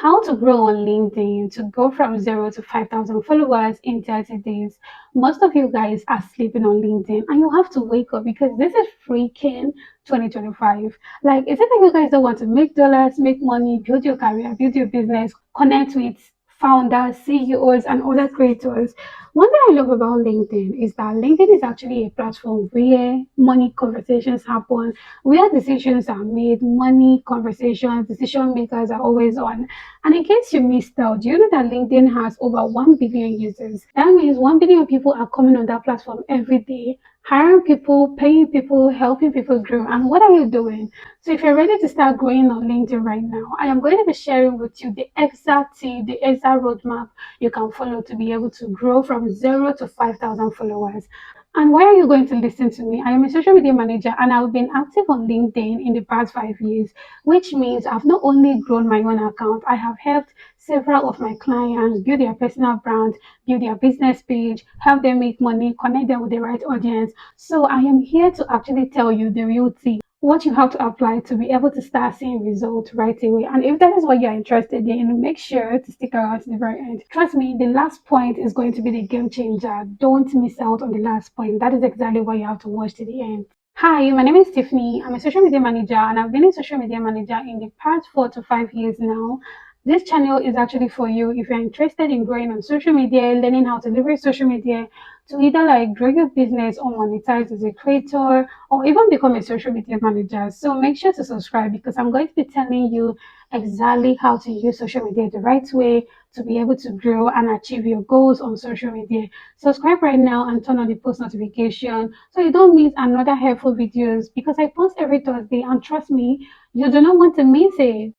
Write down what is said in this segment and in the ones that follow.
How to grow on LinkedIn to go from 0 to 5,000 followers in 30 days. Most of you guys are sleeping on LinkedIn and you have to wake up because this is freaking 2025. Like, is it that you guys don't want to make dollars, make money, build your career, build your business, connect with founders, CEOs, and other creators? One thing I love about LinkedIn is that LinkedIn is actually a platform where money conversations happen, where decisions are made, money conversations, decision makers are always on. And in case you missed out, do you know that LinkedIn has over 1 billion users? That means 1 billion people are coming on that platform every day, hiring people, paying people, helping people grow. And what are you doing? So if you're ready to start growing on LinkedIn right now, I am going to be sharing with you the exact tip, the exact roadmap you can follow to be able to grow from 0 to 5,000 followers. And why are you going to listen to me? I am a social media manager and I've been active on LinkedIn in the past 5 years, which means I've not only grown my own account, I have helped several of my clients build their personal brand, build their business page, help them make money, connect them with the right audience. So I am here to actually tell you the real thing, what you have to apply to be able to start seeing results right away. And if that is what you're interested in, make sure to stick around to the very end. Trust me, the last point is going to be the game changer. Don't miss out on the last point. That is exactly why you have to watch to the end. Hi, my name is Tiffany. I'm a social media manager and I've been a social media manager in the past 4 to 5 years now. This channel is actually for you if you're interested in growing on social media, learning how to leverage social media to either like grow your business or monetize as a creator or even become a social media manager. So make sure to subscribe because I'm going to be telling you exactly how to use social media the right way to be able to grow and achieve your goals on social media. Subscribe right now and turn on the post notification so you don't miss another helpful videos because I post every Thursday and trust me, you do not want to miss it.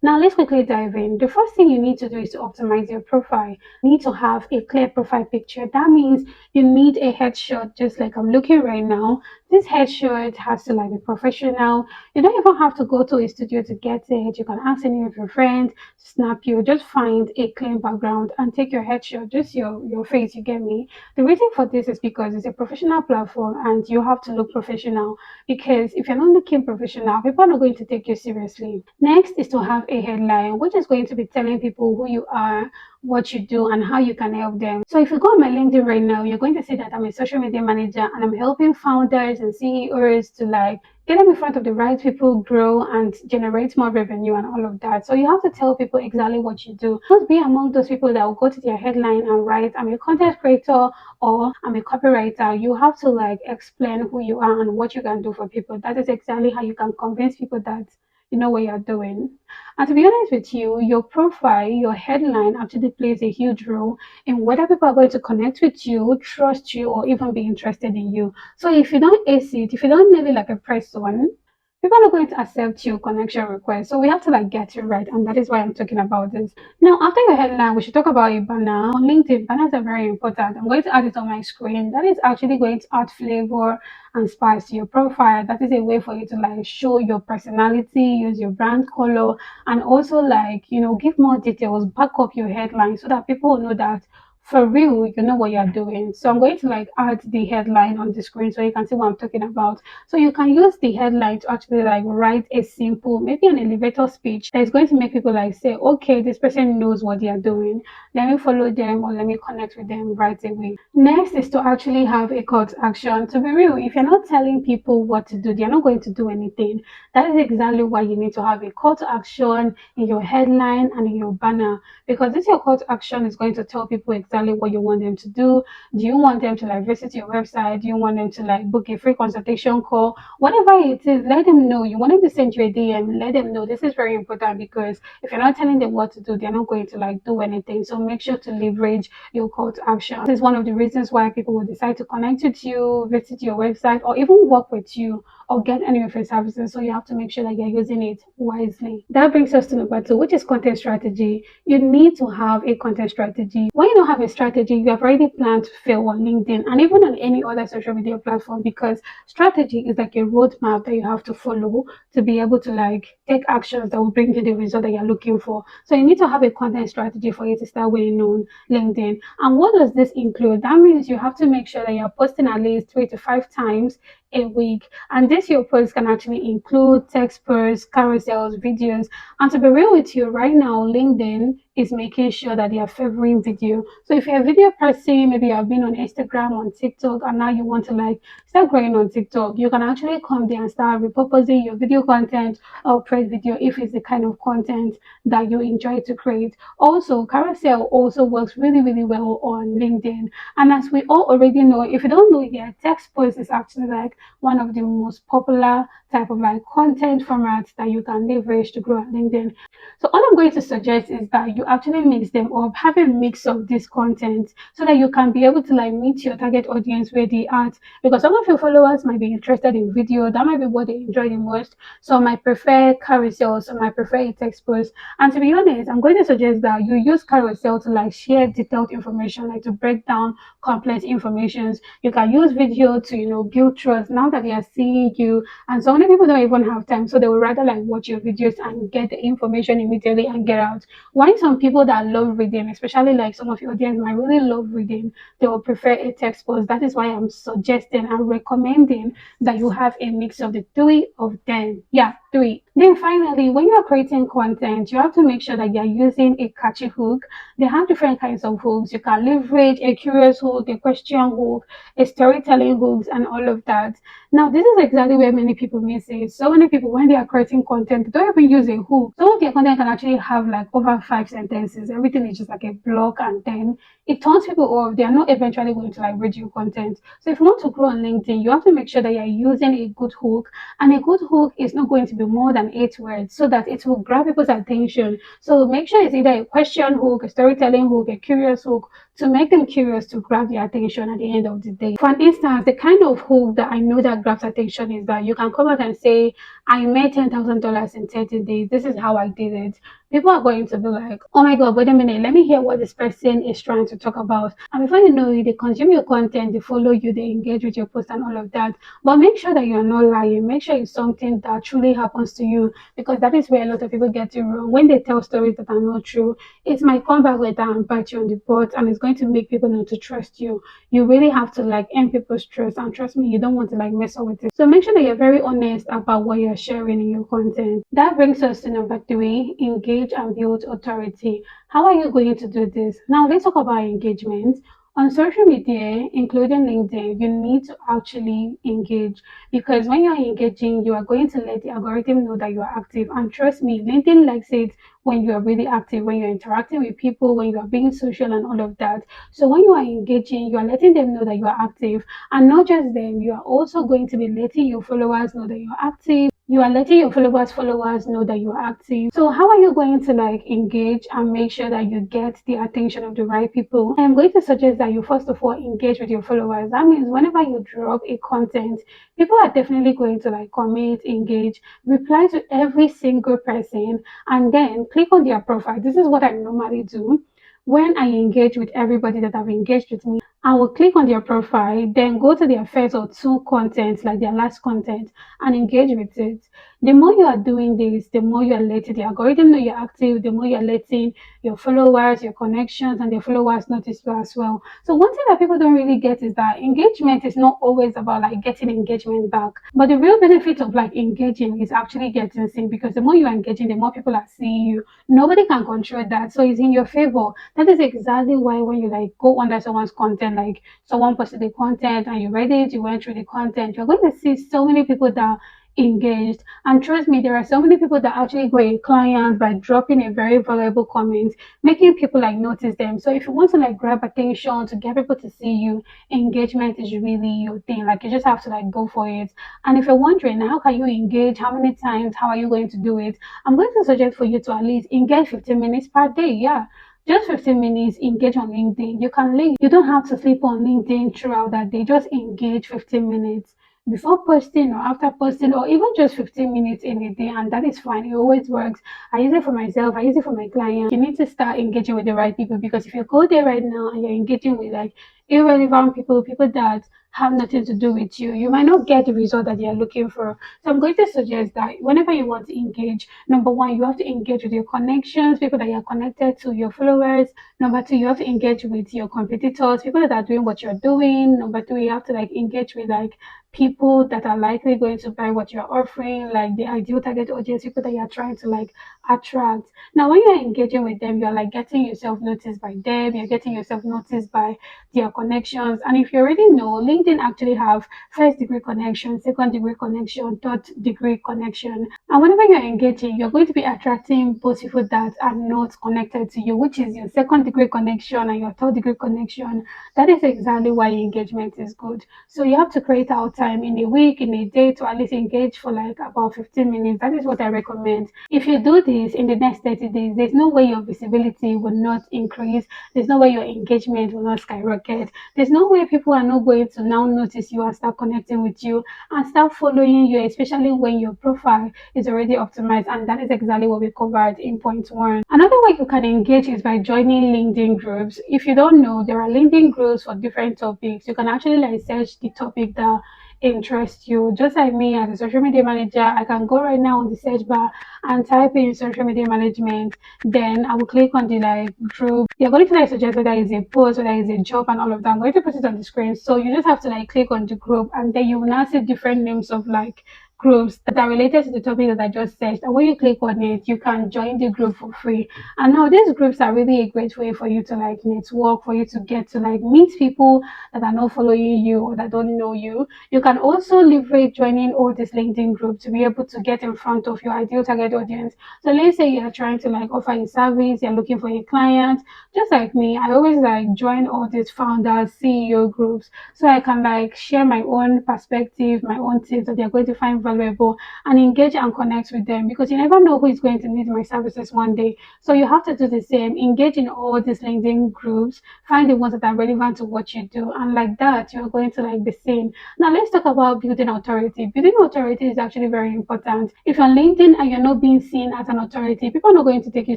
Now let's quickly dive in. The first thing you need to do is to optimize your profile. You need to have a clear profile picture. That means you need a headshot just like I'm looking right now. This headshot has to like be professional. You don't even have to go to a studio to get it. You can ask any of your friends to snap you. Just find a clean background and take your headshot, just your face, you get me? The reason for this is because it's a professional platform and you have to look professional because if you're not looking professional, people are not going to take you seriously. Next is to have a headline, which is going to be telling people who you are, what you do, and how you can help them. So if you go on my LinkedIn right now, you're going to see that I'm a social media manager and I'm helping founders and CEOs to like get them in front of the right people, grow and generate more revenue and all of that. So you have to tell people exactly what you do. Don't be among those people that will go to their headline and write, I'm a content creator or I'm a copywriter. You have to like explain who you are and what you can do for people. That is exactly how you can convince people that you know what you're doing. And to be honest with you, your profile, your headline actually plays a huge role in whether people are going to connect with you, trust you, or even be interested in you. So if you don't ace it, if you don't nail it like a person, people are not going to accept your connection request. So we have to like get it right, and that is why I'm talking about this. Now, after your headline, we should talk about a banner. On LinkedIn, banners are very important. I'm going to add it on my screen. That is actually going to add flavor and spice to your profile. That is a way for you to like show your personality, use your brand color, and also like give more details, back up your headline so that people will know that for real you know what you're doing. So I'm going to like add the headline on the screen so you can see what I'm talking about. So you can use the headline to actually like write a simple, maybe an elevator speech that is going to make people like say, okay, this person knows what they are doing, let me follow them or let me connect with them right away. Next is to actually have a call to action. To be real, if you're not telling people what to do, they're not going to do anything. That is exactly why you need to have a call to action in your headline and in your banner, because this your call to action is going to tell people exactly what you want them to do. Do you want them to like visit your website? Do you want them to like book a free consultation call? Whatever it is, let them know. You want them to send you a DM, let them know. This is very important because if you're not telling them what to do, they're not going to like do anything. So make sure to leverage your call to action. This is one of the reasons why people will decide to connect with you, visit your website, or even work with you or get any of your services. So you have to make sure that you're using it wisely. That brings us to number two, which is content strategy. You need to have a content strategy. When you don't have a strategy, you have already planned to fail on LinkedIn and even on any other social media platform, because strategy is like a roadmap that you have to follow to be able to like take actions that will bring you the result that you're looking for. So you need to have a content strategy for you to start winning on LinkedIn. And what does this include? That means you have to make sure that you're posting at least 3 to 5 times a week. And this your post can actually include text posts, carousels, videos. And to be real with you, right now, LinkedIn is making sure that they are favoring video. So if you're a video person, maybe you have been on Instagram, on TikTok, and now you want to like start growing on TikTok, you can actually come there and start repurposing your video content or create video if it's the kind of content that you enjoy to create. Also, carousel also works really, really well on LinkedIn. And as we all already know, if you don't know yet, text post is actually like one of the most popular type of like content formats that you can leverage to grow on LinkedIn. So all I'm going to suggest is that you actually mix them up, have a mix of this content so that you can be able to like meet your target audience where they are at. Because some of your followers might be interested in video, that might be what they enjoy the most. Some might prefer carousel, some might prefer a text post. And to be honest, I'm going to suggest that you use carousel to like share detailed information, like to break down complex informations. You can use video to, build trust now that they are seeing you. And so many people don't even have time, so they would rather like watch your videos and get the information immediately and get out. Why some people that love reading, especially like some of your audience might really love reading, they will prefer a text post. That is why I'm suggesting and recommending that you have a mix of the three of them. Yeah, three. Then finally, when you are creating content, you have to make sure that you're using a catchy hook. They have different kinds of hooks. You can leverage a curious hook, a question hook, a storytelling hooks, and all of that. Now, this is exactly where many people miss it. So many people, when they are creating content, they don't even use a hook. Some of their content can actually have like over 5 sentences. Everything is just like a block, and then it turns people off. They are not eventually going to like read your content. So if you want to grow on LinkedIn, you have to make sure that you're using a good hook. And a good hook is not going to be more than 8 words so that it will grab people's attention. So make sure it's either a question hook, a storytelling hook, a curious hook, to make them curious to grab their attention at the end of the day. For instance, the kind of hook that I know that grabs attention is that you can come out and say, I made $10,000 in 30 days. This is how I did it. People are going to be like, oh my God, wait a minute, let me hear what this person is trying to talk about. And before you know it, they consume your content, they follow you, they engage with your post and all of that. But make sure that you're not lying. Make sure it's something that truly happens to you, because that is where a lot of people get it wrong. When they tell stories that are not true, it might come back later and bite you on the butt, and it's going to make people not to trust you. You really have to like earn people's trust, and trust me, you don't want to like mess up with it. So make sure that you're very honest about what you're sharing in your content. That brings us to number 3: engage and build authority. How are you going to do this? Now let's talk about engagement. On social media, including LinkedIn, you need to actually engage, because when you're engaging, you are going to let the algorithm know that you are active. And trust me, LinkedIn likes it when you are really active, when you're interacting with people, when you are being social and all of that. So when you are engaging, you are letting them know that you are active. And not just them, you are also going to be letting your followers know that you are active. You are letting your followers know that you are active. So how are you going to like engage and make sure that you get the attention of the right people? I'm going to suggest that you first of all engage with your followers. That means whenever you drop a content, people are definitely going to like comment, engage, reply to every single person, and then click on their profile. This is what I normally do. When I engage with everybody that have engaged with me, I will click on their profile, then go to their first or two contents, like their last content, and engage with it. The more you are doing this, the more you are letting the algorithm know you're active, the more you're letting your followers, your connections, and their followers notice you as well. So one thing that people don't really get is that engagement is not always about like getting engagement back. But the real benefit of like engaging is actually getting seen, because the more you are engaging, the more people are seeing you. Nobody can control that. So it's in your favor. That is exactly why when you like go under someone's content, like someone posted the content and you read it, you went through the content, you're going to see so many people that engaged. And trust me, there are so many people that actually get clients by dropping a very valuable comment, making people like notice them. So if you want to like grab attention, to get people to see you, engagement is really your thing. Like you just have to like go for it. And if you're wondering how can you engage, how many times, how are you going to do it, I'm going to suggest for you to at least engage 15 minutes per day. Yeah, just 15 minutes, engage on LinkedIn. You can link. You don't have to sleep on LinkedIn throughout that day. Just engage 15 minutes. before posting or after posting, or even just 15 minutes in a day, and that is fine. It always works. I use it for myself, I use it for my clients. You need to start engaging with the right people, because if you go there right now and you're engaging with like irrelevant people, people that have nothing to do with you, you might not get the result that you're looking for. So I'm going to suggest that whenever you want to engage, number one, you have to engage with your connections, people that you're connected to, your followers. Number two, you have to engage with your competitors, people that are doing what you're doing. Number three, you have to like engage with like people that are likely going to buy what you're offering, like the ideal target audience, people that you're trying to like attract. Now, when you're engaging with them, you're like getting yourself noticed by them, you're getting yourself noticed by their connections. And if you already know, LinkedIn actually have first degree connection, second degree connection, third degree connection. And whenever you're engaging, you're going to be attracting both people that are not connected to you, which is your second degree connection and your third degree connection. That is exactly why engagement is good. So you have to create out time in a week, in a day, to at least engage for like about 15 minutes. That is what I recommend. If you do this in the next 30 days, there's no way your visibility will not increase. There's no way your engagement will not skyrocket. There's no way people are not going to now notice you and start connecting with you and start following you, especially when your profile is already optimized. And that is exactly what we covered in point one. Another way you can engage is by joining LinkedIn groups. If you don't know, there are LinkedIn groups for different topics. You can actually like search the topic that interests you. Just like me as a social media manager, I can go right now on the search bar and type in social media management. Then I will click on the like group. You're going to like suggest whether it's a post, whether it's a job, and all of that. I'm going to put it on the screen. So you just have to like click on the group, and then you will now see different names of like groups that are related to the topic that I just said. And when you click on it, you can join the group for free. And now these groups are really a great way for you to like network, for you to get to like meet people that are not following you or that don't know you. You can also leverage joining all these LinkedIn groups to be able to get in front of your ideal target audience. So let's say you're trying to like offer a service, you're looking for a client. Just like me, I always like join all these founders, CEO groups, so I can like share my own perspective, my own tips that they're going to find valuable, and engage and connect with them, because you never know who is going to need my services one day. So you have to do the same, engage in all these LinkedIn groups, find the ones that are relevant to what you do, and like that you're going to like be seen. Now let's talk about building authority. Building authority is actually very important. If you're on LinkedIn and you're not being seen as an authority, people are not going to take you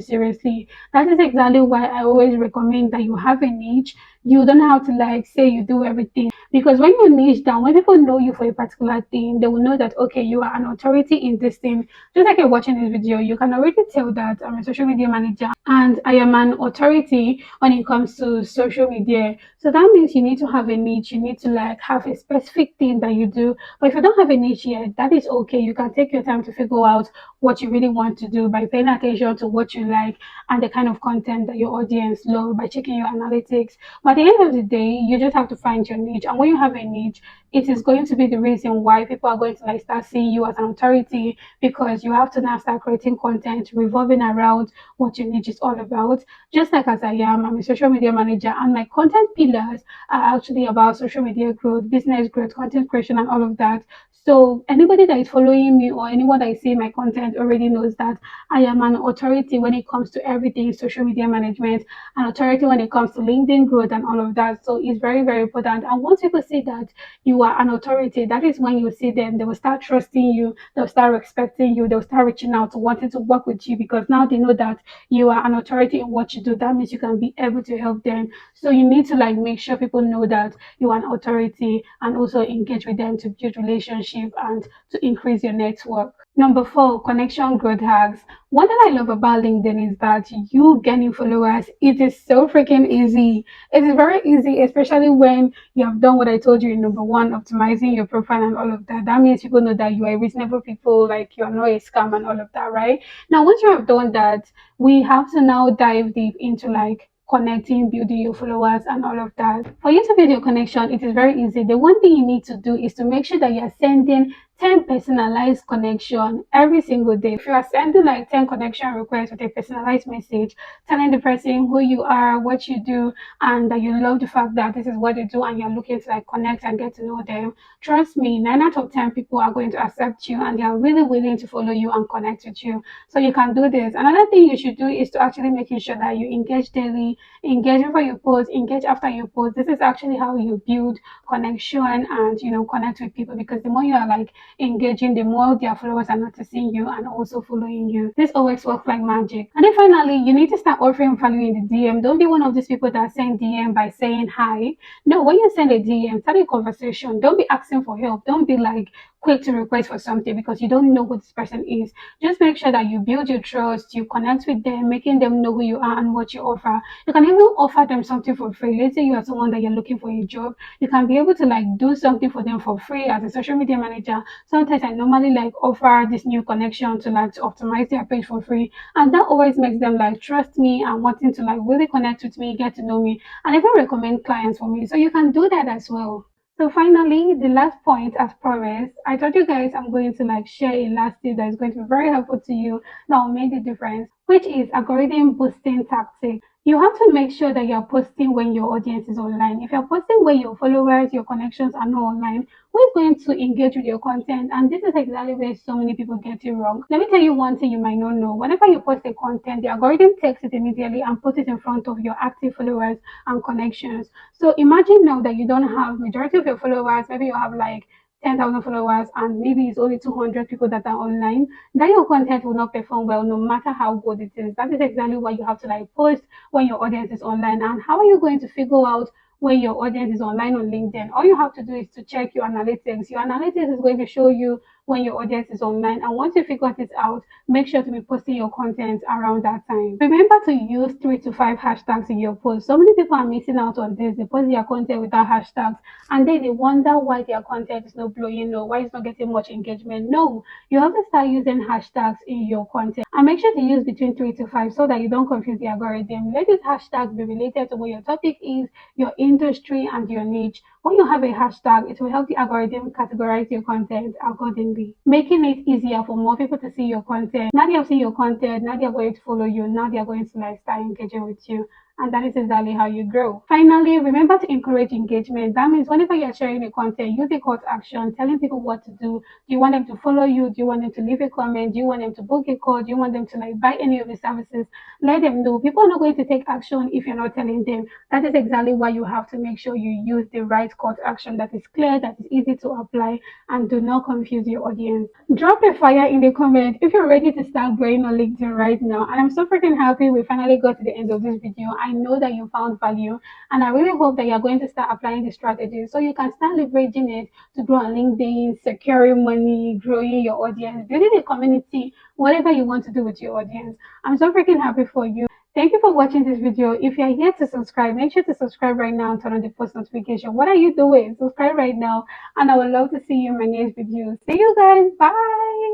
seriously. That is exactly why I always recommend that you have a niche. You don't have to like say you do everything, because when you niche down, when people know you for a particular thing, they will know that okay, you are an authority in this thing. Just like you're watching this video, you can already tell that I'm a social media manager and I am an authority when it comes to social media. So that means you need to have a niche, you need to like have a specific thing that you do. But if you don't have a niche yet, that is okay. You can take your time to figure out what you really want to do by paying attention to what you like and the kind of content that your audience love, by checking your analytics. But at the end of the day, you just have to find your niche. And when you have a niche, it is going to be the reason why people are going to like start seeing you as an authority, because you have to now start creating content revolving around what your niche is all about. Just like as I am, I'm a social media manager, and my content pillars are actually about social media growth, business growth, content creation, and all of that. So anybody that is following me or anyone that is seeing my content already knows that I am an authority when it comes to everything social media management, an authority when it comes to LinkedIn growth and all of that. So it's very, very important. And once people see that you are an authority, that is when you see them, they will start trusting you, they'll start respecting you, they'll start reaching out to wanting to work with you, because now they know that you are an authority in what you do. That means you can be able to help them. So you need to like make sure people know that you are an authority, and also engage with them to build relationship and to increase your network. Number four, connection growth hacks. One thing I love about LinkedIn is that you getting followers, it is so freaking easy. It is very easy, especially when you have done what I told you in number one, optimizing your profile and all of that. That means people know that you are reasonable people, like you are not a scam and all of that, right? Now, once you have done that, we have to now dive deep into like connecting, building your followers and all of that. For you to build your connection, it is very easy. The one thing you need to do is to make sure that you're sending 10 personalized connection every single day. If you are sending like 10 connection requests with a personalized message, telling the person who you are, what you do, and that you love the fact that this is what they do and you're looking to like connect and get to know them, trust me, 9 out of 10 people are going to accept you and they are really willing to follow you and connect with you. So you can do this. Another thing you should do is to actually making sure that you engage daily, engage before you post, engage after you post. This is actually how you build connection and connect with people, because the more you are like engaging, the more their followers are noticing you and also following you. This always works like magic. And then finally, you need to start offering value in the DM. Don't be one of these people that send DM by saying hi. No, when you send a DM, start a conversation. Don't be asking for help. Don't be like quick to request for something because you don't know who this person is. Just make sure that you build your trust, you connect with them, making them know who you are and what you offer. You can even offer them something for free. Let's say you are someone that you're looking for a job, you can be able to like do something for them for free as a social media manager. Sometimes I normally like offer this new connection to like to optimize their page for free, and that always makes them like trust me and wanting to like really connect with me, get to know me, and even recommend clients for me. So you can do that as well. So finally, the last point, as promised, I told you guys I'm going to like share a last tip that is going to be very helpful to you that will make the difference, which is algorithm boosting tactic. You have to make sure that you're posting when your audience is online. If you're posting when your followers, your connections are not online, who is going to engage with your content? And this is exactly where so many people get it wrong. Let me tell you one thing you might not know. Whenever you post a content, the algorithm takes it immediately and puts it in front of your active followers and connections. So imagine now that you don't have majority of your followers, maybe you have like 10,000 followers and maybe it's only 200 people that are online, then your content will not perform well no matter how good it is. That is exactly why you have to like post when your audience is online. And how are you going to figure out when your audience is online on LinkedIn? All you have to do is to check your analytics. Your analytics is going to show you when your audience is online. And once you figure this out, make sure to be posting your content around that time. Remember to use 3 to 5 hashtags in your post. So many people are missing out on this. They post their content without hashtags and then they wonder why their content is not blowing or why it's not getting much engagement. No, you have to start using hashtags in your content and make sure to use between 3 to 5 so that you don't confuse the algorithm. Let these hashtags be related to what your topic is, your industry, and your niche. When you have a hashtag, it will help the algorithm categorize your content accordingly, making it easier for more people to see your content. Now they have seen your content, now they are going to follow you, now they are going to like start engaging with you. And that is exactly how you grow. Finally, remember to encourage engagement. That means whenever you're sharing a content, use a call to action, telling people what to do. Do you want them to follow you? Do you want them to leave a comment? Do you want them to book a call? Do you want them to like buy any of the services? Let them know. People are not going to take action if you're not telling them. That is exactly why you have to make sure you use the right call to action that is clear, that is easy to apply, and do not confuse your audience. Drop a fire in the comment if you're ready to start growing on LinkedIn right now. And I'm so freaking happy we finally got to the end of this video. I know that you found value and I really hope that you're going to start applying the strategies so you can start leveraging it to grow on LinkedIn, securing money, growing your audience, building a community, whatever you want to do with your audience. I'm so freaking happy for you. Thank you for watching this video. If you are yet to subscribe, make sure to subscribe right now and turn on the post notification. What are you doing? Subscribe right now and I would love to see you in my next video. See you guys. Bye.